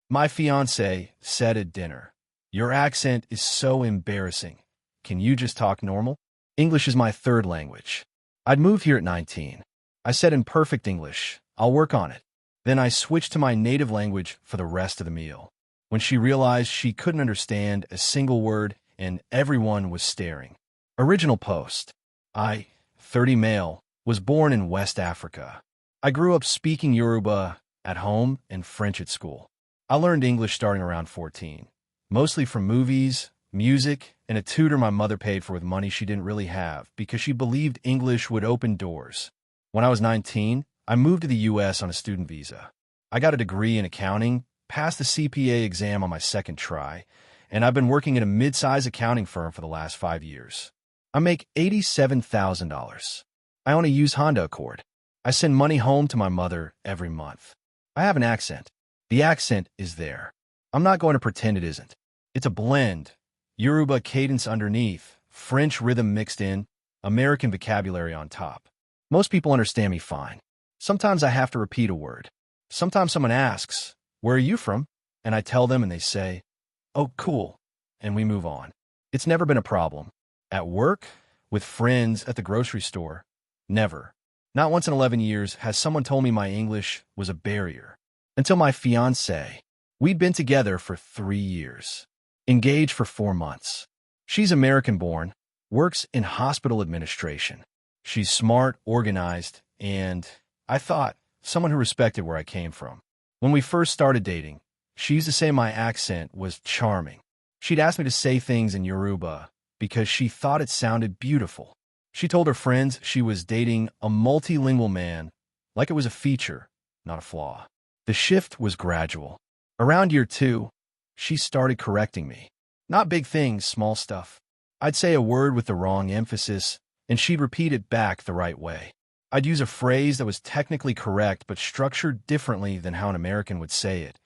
My fiancé said at dinner, "Your accent is so embarrassing. Can you just talk normal?" English is my third language. I'd moved here at 19. I said in perfect English, "I'll work on it." Then I switched to my native language for the rest of the meal. When she realized she couldn't understand a single word and everyone was staring. Original post. I, 30 male, was born in West Africa. I grew up speaking Yoruba at home and French at school. I learned English starting around 14, mostly from movies, music, and a tutor my mother paid for with money she didn't really have because she believed English would open doors. When I was 19, I moved to the U.S. on a student visa. I got a degree in accounting, passed the CPA exam on my second try, and I've been working at a mid-size accounting firm for the last 5 years. I make $87,000. I own a used Honda Accord. I send money home to my mother every month. I have an accent. The accent is there. I'm not going to pretend it isn't. It's a blend. Yoruba cadence underneath, French rhythm mixed in, American vocabulary on top. Most people understand me fine. Sometimes I have to repeat a word. Sometimes someone asks, "Where are you from?" And I tell them and they say, "Oh, cool." And we move on. It's never been a problem. At work, with friends, at the grocery store. Never. Not once in 11 years has someone told me my English was a barrier. Until my fiancée. We'd been together for 3 years. Engaged for 4 months. She's American-born, works in hospital administration. She's smart, organized, and, I thought, someone who respected where I came from. When we first started dating, she used to say my accent was charming. She'd ask me to say things in Yoruba because she thought it sounded beautiful. She told her friends she was dating a multilingual man, like it was a feature, not a flaw. The shift was gradual. Around year 2, she started correcting me. Not big things, small stuff. I'd say a word with the wrong emphasis, and she'd repeat it back the right way. I'd use a phrase that was technically correct but structured differently than how an American would say it.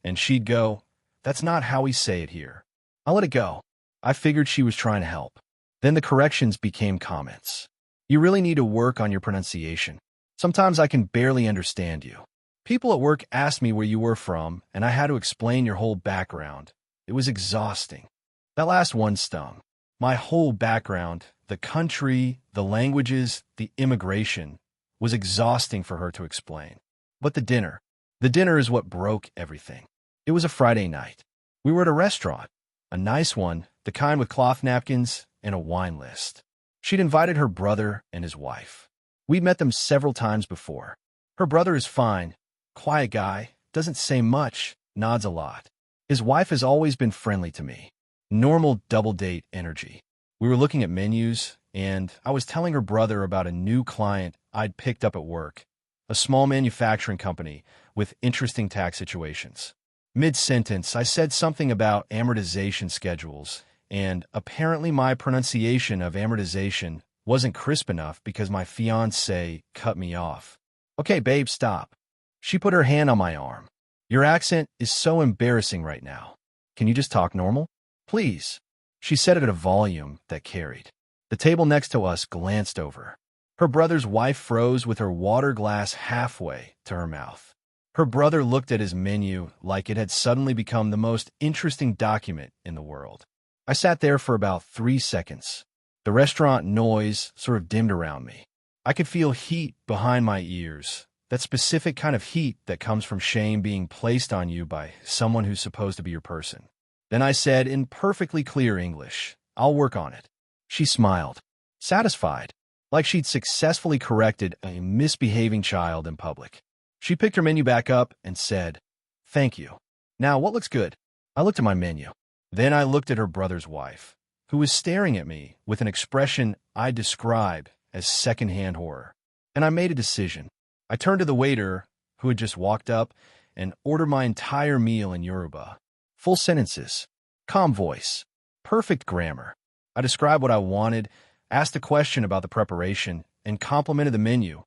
And she'd go, "That's not how we say it here." I let it go. I figured she was trying to help. Then the corrections became comments. "You really need to work on your pronunciation. Sometimes I can barely understand you." People at work asked me where you were from, and I had to explain your whole background. It was exhausting. That last one stung. My whole background, the country, the languages, the immigration, was exhausting for her to explain. But the dinner is what broke everything. It was a Friday night. We were at a restaurant, a nice one, the kind with cloth napkins and a wine list. She'd invited her brother and his wife. We'd met them several times before. Her brother is fine, quiet guy, doesn't say much, nods a lot. His wife has always been friendly to me. Normal double date energy. We were looking at menus, and I was telling her brother about a new client I'd picked up at work, a small manufacturing company with interesting tax situations. Mid-sentence, I said something about amortization schedules, and apparently my pronunciation of amortization wasn't crisp enough because my fiancé cut me off. "Okay, babe, stop." She put her hand on my arm. "Your accent is so embarrassing right now. Can you just talk normal? Please." She said it at a volume that carried. The table next to us glanced over. Her brother's wife froze with her water glass halfway to her mouth. Her brother looked at his menu like it had suddenly become the most interesting document in the world. I sat there for about 3 seconds. The restaurant noise sort of dimmed around me. I could feel heat behind my ears, that specific kind of heat that comes from shame being placed on you by someone who's supposed to be your person. Then I said in perfectly clear English, "I'll work on it." She smiled, satisfied, like she'd successfully corrected a misbehaving child in public. She picked her menu back up and said, "Thank you. Now, what looks good?" I looked at my menu. Then I looked at her brother's wife, who was staring at me with an expression I describe as secondhand horror. And I made a decision. I turned to the waiter, who had just walked up, and ordered my entire meal in Yoruba. Full sentences, calm voice, perfect grammar. I described what I wanted, asked a question about the preparation, and complimented the menu,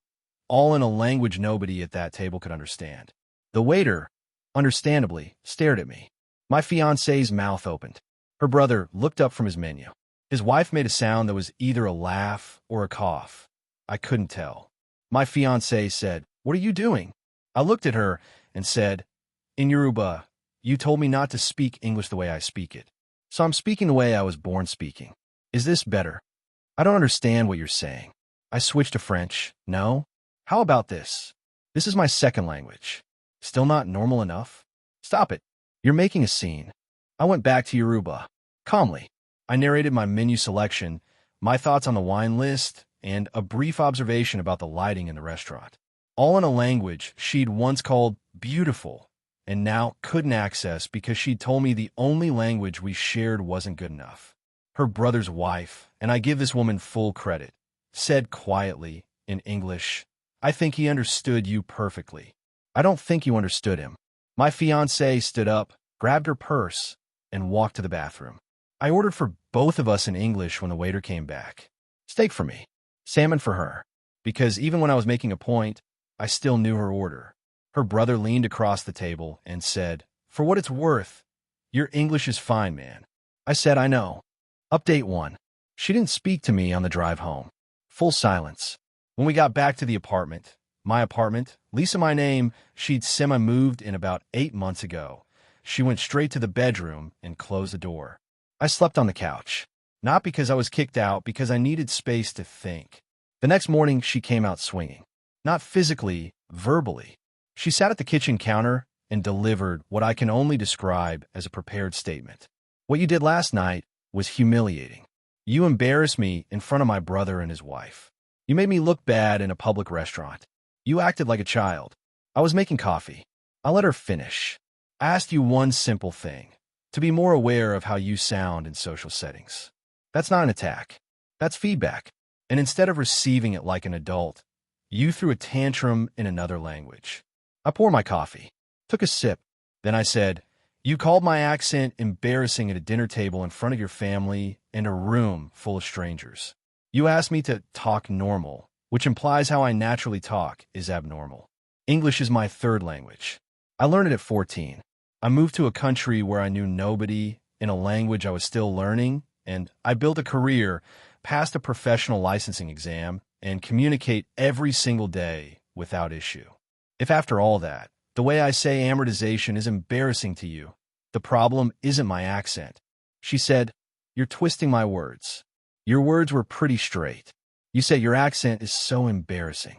all in a language nobody at that table could understand. The waiter, understandably, stared at me. My fiancé's mouth opened. Her brother looked up from his menu. His wife made a sound that was either a laugh or a cough. I couldn't tell. My fiancé said, "What are you doing?" I looked at her and said, in Yoruba, you told me not to speak English the way I speak it. So I'm speaking the way I was born speaking. Is this better? I don't understand what you're saying. I switched to French. No? How about this? This is my second language. Still not normal enough? Stop it. You're making a scene. I went back to Yoruba. Calmly. I narrated my menu selection, my thoughts on the wine list, and a brief observation about the lighting in the restaurant. All in a language she'd once called beautiful, and now couldn't access because she'd told me the only language we shared wasn't good enough. Her brother's wife, and I give this woman full credit, said quietly, in English, I think he understood you perfectly. I don't think you understood him. My fiancée stood up, grabbed her purse, and walked to the bathroom. I ordered for both of us in English when the waiter came back. Steak for me, salmon for her, because even when I was making a point, I still knew her order. Her brother leaned across the table and said, for what it's worth, your English is fine, man. I said, I know. Update 1. She didn't speak to me on the drive home. Full silence. When we got back to the apartment, my apartment, Lisa my name, she'd semi-moved in about 8 months ago. She went straight to the bedroom and closed the door. I slept on the couch. Not because I was kicked out, because I needed space to think. The next morning, she came out swinging. Not physically, verbally. She sat at the kitchen counter and delivered what I can only describe as a prepared statement. What you did last night was humiliating. You embarrassed me in front of my brother and his wife. You made me look bad in a public restaurant. You acted like a child. I was making coffee. I let her finish. I asked you one simple thing, to be more aware of how you sound in social settings. That's not an attack. That's feedback. And instead of receiving it like an adult, you threw a tantrum in another language. I poured my coffee, took a sip. Then I said, you called my accent embarrassing at a dinner table in front of your family and a room full of strangers. You asked me to talk normal, which implies how I naturally talk is abnormal. English is my third language. I learned it at 14. I moved to a country where I knew nobody, in a language I was still learning, and I built a career, passed a professional licensing exam, and communicate every single day without issue. If after all that, the way I say amortization is embarrassing to you, the problem isn't my accent. She said, you're twisting my words. Your words were pretty straight. You said your accent is so embarrassing.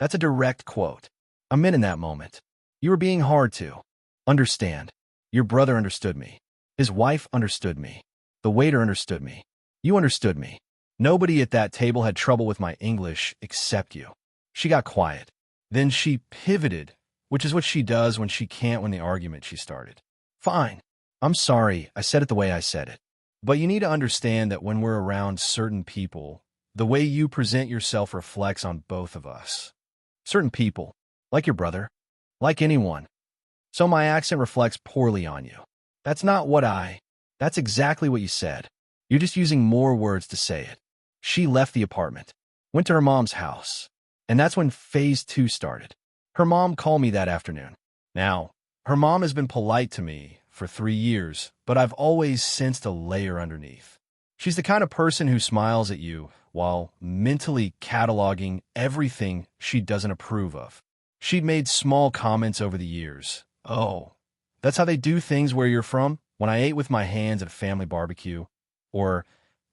That's a direct quote. I meant in that moment. You were being hard to understand. Your brother understood me. His wife understood me. The waiter understood me. You understood me. Nobody at that table had trouble with my English except you. She got quiet. Then she pivoted, which is what she does when she can't win the argument she started. Fine. I'm sorry, I said it the way I said it. But you need to understand that when we're around certain people, the way you present yourself reflects on both of us. Certain people, like your brother, like anyone. So my accent reflects poorly on you. That's exactly what you said. You're just using more words to say it. She left the apartment, went to her mom's house, and that's when phase 2 started. Her mom called me that afternoon. Now, her mom has been polite to me for 3 years, but I've always sensed a layer underneath. She's the kind of person who smiles at you while mentally cataloging everything she doesn't approve of. She'd made small comments over the years. Oh, that's how they do things where you're from? When I ate with my hands at a family barbecue? Or,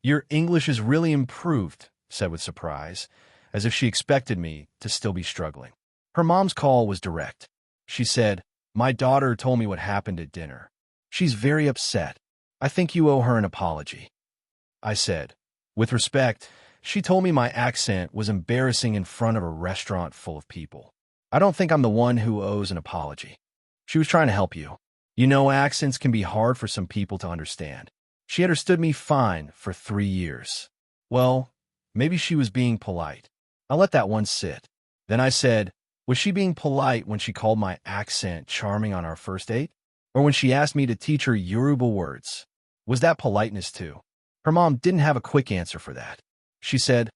your English is really improved, said with surprise, as if she expected me to still be struggling. Her mom's call was direct. She said, my daughter told me what happened at dinner. She's very upset. I think you owe her an apology. I said, with respect, she told me my accent was embarrassing in front of a restaurant full of people. I don't think I'm the one who owes an apology. She was trying to help you. You know, accents can be hard for some people to understand. She understood me fine for 3 years. Well, maybe she was being polite. I let that one sit. Then I said, was she being polite when she called my accent charming on our first date? Or when she asked me to teach her Yoruba words? Was that politeness too? Her mom didn't have a quick answer for that. She said,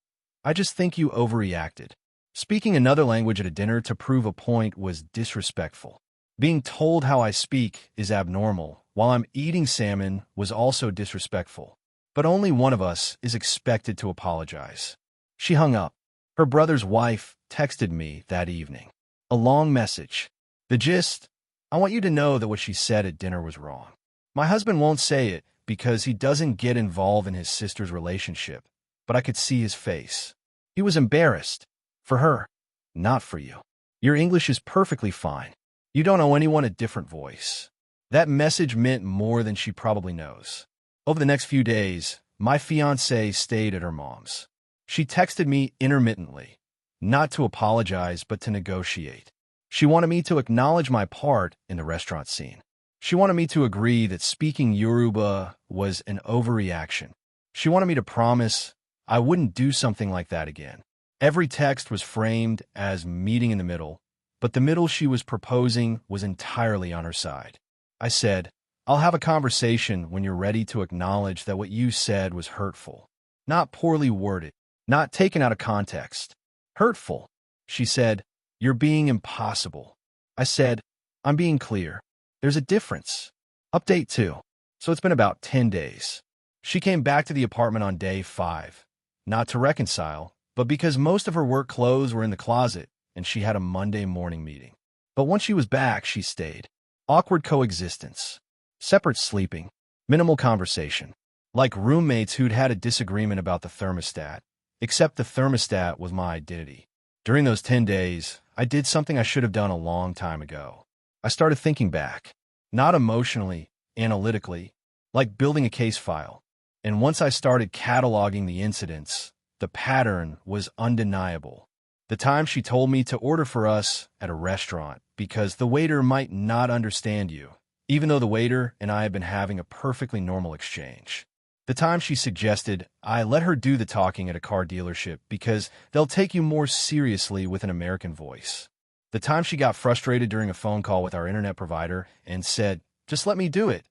I just think you overreacted. Speaking another language at a dinner to prove a point was disrespectful. Being told how I speak is abnormal while I'm eating salmon was also disrespectful. But only one of us is expected to apologize. She hung up. Her brother's wife texted me that evening. A long message. The gist? I want you to know that what she said at dinner was wrong. My husband won't say it because he doesn't get involved in his sister's relationship, but I could see his face. He was embarrassed. For her, not for you. Your English is perfectly fine. You don't owe anyone a different voice. That message meant more than she probably knows. Over the next few days, my fiancée stayed at her mom's. She texted me intermittently, not to apologize, but to negotiate. She wanted me to acknowledge my part in the restaurant scene. She wanted me to agree that speaking Yoruba was an overreaction. She wanted me to promise I wouldn't do something like that again. Every text was framed as meeting in the middle, but the middle she was proposing was entirely on her side. I said, I'll have a conversation when you're ready to acknowledge that what you said was hurtful. Not poorly worded, not taken out of context. Hurtful. She said, you're being impossible. I said, I'm being clear. There's a difference. Update 2. So it's been about 10 days. She came back to the apartment on day 5, not to reconcile, but because most of her work clothes were in the closet and she had a Monday morning meeting. But once she was back, she stayed. Awkward coexistence. Separate sleeping. Minimal conversation. Like roommates who'd had a disagreement about the thermostat, except the thermostat was my identity. During those 10 days, I did something I should have done a long time ago. I started thinking back, not emotionally, analytically, like building a case file. And once I started cataloging the incidents, the pattern was undeniable. The time she told me to order for us at a restaurant because the waiter might not understand you, even though the waiter and I had been having a perfectly normal exchange. The time she suggested I let her do the talking at a car dealership because they'll take you more seriously with an American voice. The time she got frustrated during a phone call with our internet provider and said, just let me do it.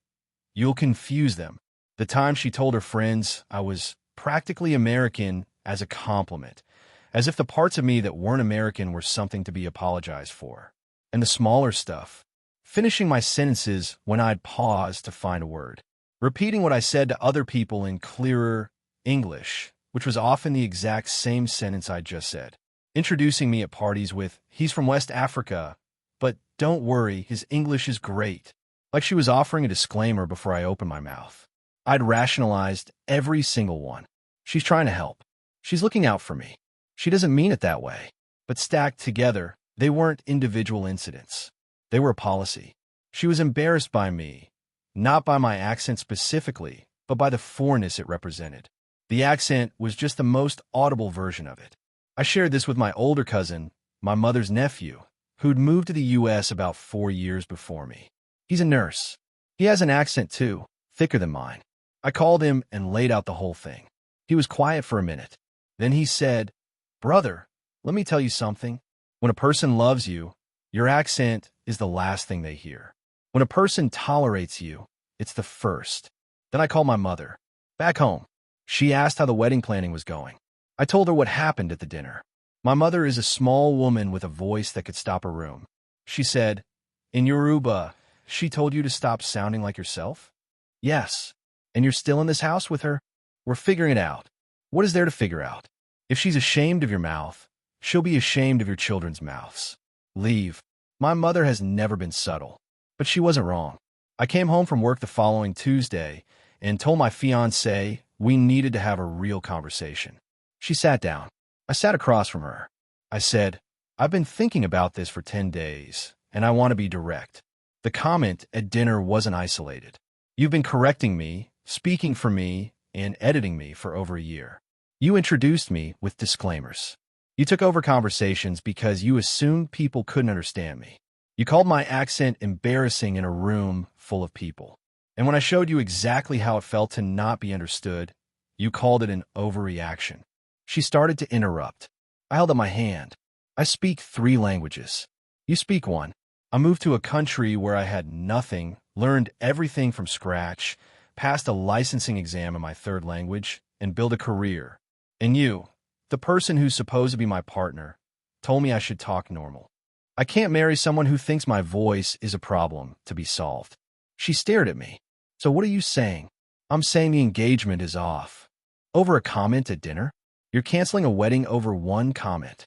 You'll confuse them. The time she told her friends I was practically American as a compliment, as if the parts of me that weren't American were something to be apologized for. And the smaller stuff, finishing my sentences when I'd pause to find a word, repeating what I said to other people in clearer English, which was often the exact same sentence I just said, introducing me at parties with, he's from West Africa, but don't worry, his English is great, like she was offering a disclaimer before I opened my mouth. I'd rationalized every single one. She's trying to help. She's looking out for me. She doesn't mean it that way. But stacked together, they weren't individual incidents. They were a policy. She was embarrassed by me, not by my accent specifically, but by the foreignness it represented. The accent was just the most audible version of it. I shared this with my older cousin, my mother's nephew, who'd moved to the U.S. about 4 years before me. He's a nurse. He has an accent too, thicker than mine. I called him and laid out the whole thing. He was quiet for a minute. Then he said, brother, let me tell you something. When a person loves you, your accent is the last thing they hear. When a person tolerates you, it's the first. Then I called my mother. Back home. She asked how the wedding planning was going. I told her what happened at the dinner. My mother is a small woman with a voice that could stop a room. She said, in Yoruba, she told you to stop sounding like yourself? Yes. And you're still in this house with her? We're figuring it out. What is there to figure out? If she's ashamed of your mouth, she'll be ashamed of your children's mouths. Leave. My mother has never been subtle. But she wasn't wrong. I came home from work the following Tuesday and told my fiancée we needed to have a real conversation. She sat down. I sat across from her. I said, I've been thinking about this for 10 days, and I want to be direct. The comment at dinner wasn't isolated. You've been correcting me, speaking for me, and editing me for over a year. You introduced me with disclaimers. You took over conversations because you assumed people couldn't understand me. You called my accent embarrassing in a room full of people. And when I showed you exactly how it felt to not be understood, you called it an overreaction. She started to interrupt. I held up my hand. I speak 3 languages. You speak 1. I moved to a country where I had nothing, learned everything from scratch, passed a licensing exam in my 3rd language, and built a career. And you, the person who's supposed to be my partner, told me I should talk normal. I can't marry someone who thinks my voice is a problem to be solved. She stared at me. So what are you saying? I'm saying the engagement is off. Over a comment at dinner? You're canceling a wedding over 1 comment.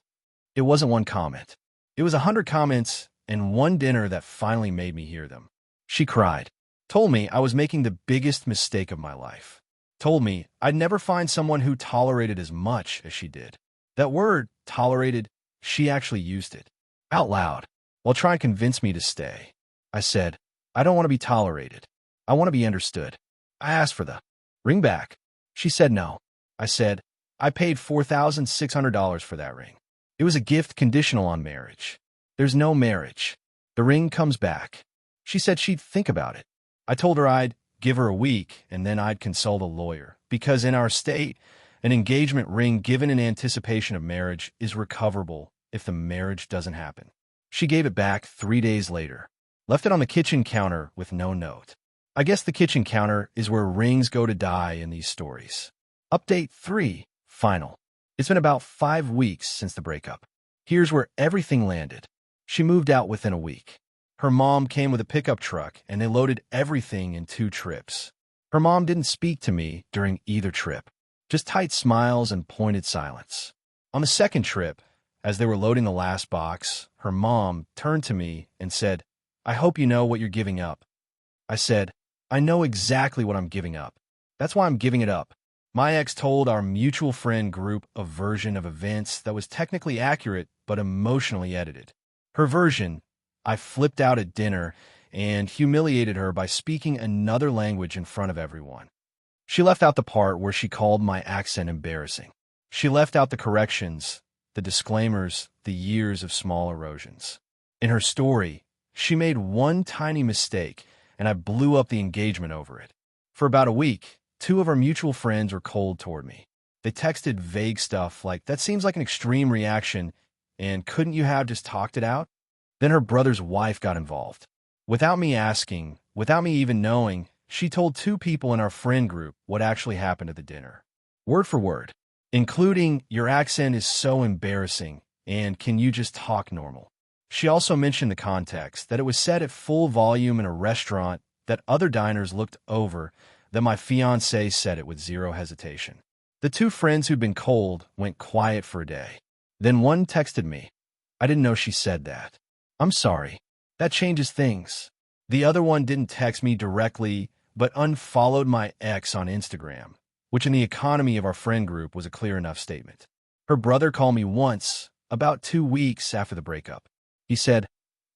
It wasn't 1 comment. It was 100 comments, and one dinner that finally made me hear them. She cried, told me I was making the biggest mistake of my life, told me I'd never find someone who tolerated as much as she did. That word, tolerated, she actually used it, out loud, while trying to convince me to stay. I said, I don't want to be tolerated. I want to be understood. I asked for the ring back. She said no. I said, I paid $4,600 for that ring. It was a gift conditional on marriage. There's no marriage. The ring comes back. She said she'd think about it. I told her I'd give her a week and then I'd consult a lawyer, because in our state, an engagement ring given in anticipation of marriage is recoverable if the marriage doesn't happen. She gave it back 3 days later, left it on the kitchen counter with no note. I guess the kitchen counter is where rings go to die in these stories. Update 3. Final. It's been about 5 weeks since the breakup. Here's where everything landed. She moved out within a week. Her mom came with a pickup truck and they loaded everything in 2 trips. Her mom didn't speak to me during either trip, just tight smiles and pointed silence. On the second trip, as they were loading the last box, her mom turned to me and said, I hope you know what you're giving up. I said, I know exactly what I'm giving up. That's why I'm giving it up. My ex told our mutual friend group a version of events that was technically accurate but emotionally edited. Her version, I flipped out at dinner and humiliated her by speaking another language in front of everyone. She left out the part where she called my accent embarrassing. She left out the corrections, the disclaimers, the years of small erosions. In her story, she made one tiny mistake, and I blew up the engagement over it. For about a week, 2 of our mutual friends were cold toward me. They texted vague stuff like, that seems like an extreme reaction, and couldn't you have just talked it out? Then her brother's wife got involved. Without me asking, without me even knowing, she told 2 people in our friend group what actually happened at the dinner. Word for word, including, your accent is so embarrassing, and can you just talk normal? She also mentioned the context, that it was said at full volume in a restaurant, that other diners looked over, that my fiancé said it with zero hesitation. The 2 friends who'd been cold went quiet for a day. Then one texted me, I didn't know she said that. I'm sorry. That changes things. The other one didn't text me directly, but unfollowed my ex on Instagram, which in the economy of our friend group was a clear enough statement. Her brother called me once, about 2 weeks after the breakup. He said,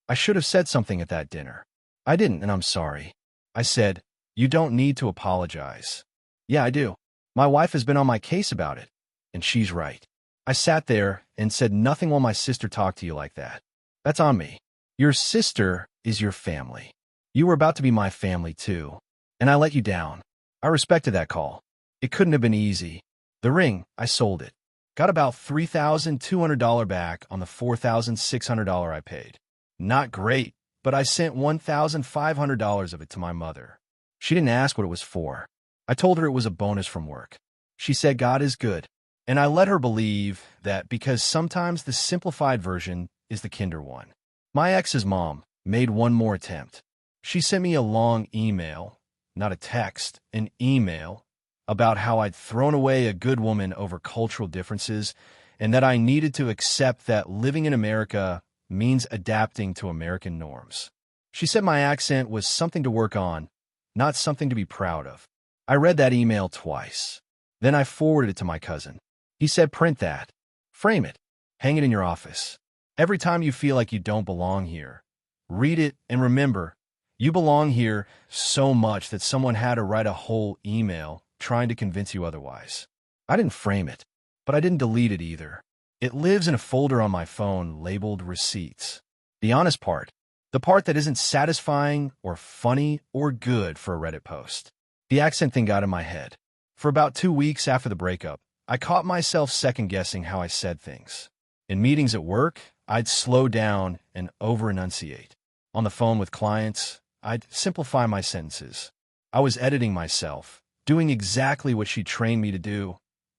I should have said something at that dinner. I didn't, and I'm sorry. I said, you don't need to apologize. Yeah, I do. My wife has been on my case about it, and she's right. I sat there and said nothing while my sister talked to you like that. That's on me. Your sister is your family. You were about to be my family too, and I let you down. I respected that call. It couldn't have been easy. The ring, I sold it. Got about $3,200 back on the $4,600 I paid. Not great, but I sent $1,500 of it to my mother. She didn't ask what it was for. I told her it was a bonus from work. She said God is good, and I let her believe that because sometimes the simplified version is the kinder one. My ex's mom made one more attempt. She sent me a long email, not a text, an email, about how I'd thrown away a good woman over cultural differences and that I needed to accept that living in America means adapting to American norms. She said my accent was something to work on, not something to be proud of. I read that email twice. Then I forwarded it to my cousin. He said, print that. Frame it. Hang it in your office. Every time you feel like you don't belong here, read it and remember, you belong here so much that someone had to write a whole email trying to convince you otherwise. I didn't frame it, but I didn't delete it either. It lives in a folder on my phone labeled receipts. The honest part, the part that isn't satisfying or funny or good for a Reddit post. The accent thing got in my head. For about 2 weeks after the breakup, I caught myself second-guessing how I said things. In meetings at work, I'd slow down and over-enunciate. On the phone with clients, I'd simplify my sentences. I was editing myself, doing exactly what she trained me to do,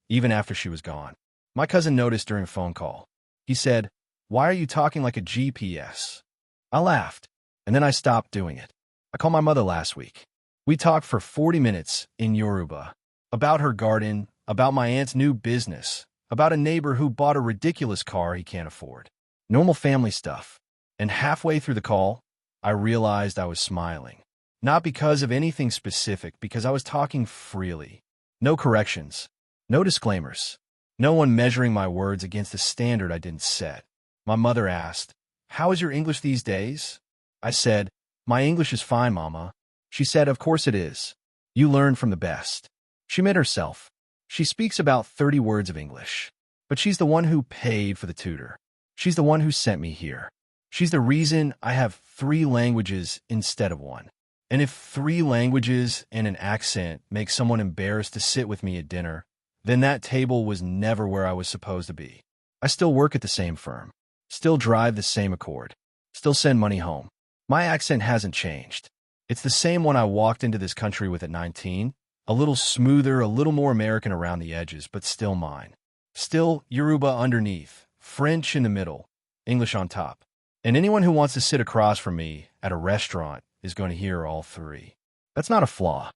even after she was gone. My cousin noticed during a phone call. He said, "Why are you talking like a GPS?" I laughed, and then I stopped doing it. I called my mother last week. We talked for 40 minutes in Yoruba, about her garden, about my aunt's new business, about a neighbor who bought a ridiculous car he can't afford. Normal family stuff. And halfway through the call, I realized I was smiling. Not because of anything specific, because I was talking freely. No corrections. No disclaimers. No one measuring my words against a standard I didn't set. My mother asked, "How is your English these days?" I said, "My English is fine, Mama." She said, "Of course it is. You learn from the best." She meant herself. She speaks about 30 words of English. But she's the one who paid for the tutor. She's the one who sent me here. She's the reason I have 3 languages instead of 1. And if 3 languages and an accent make someone embarrassed to sit with me at dinner, then that table was never where I was supposed to be. I still work at the same firm, still drive the same Accord, still send money home. My accent hasn't changed. It's the same one I walked into this country with at 19, a little smoother, a little more American around the edges, but still mine. Still Yoruba underneath, French in the middle, English on top. And anyone who wants to sit across from me at a restaurant is going to hear all 3. That's not a flaw.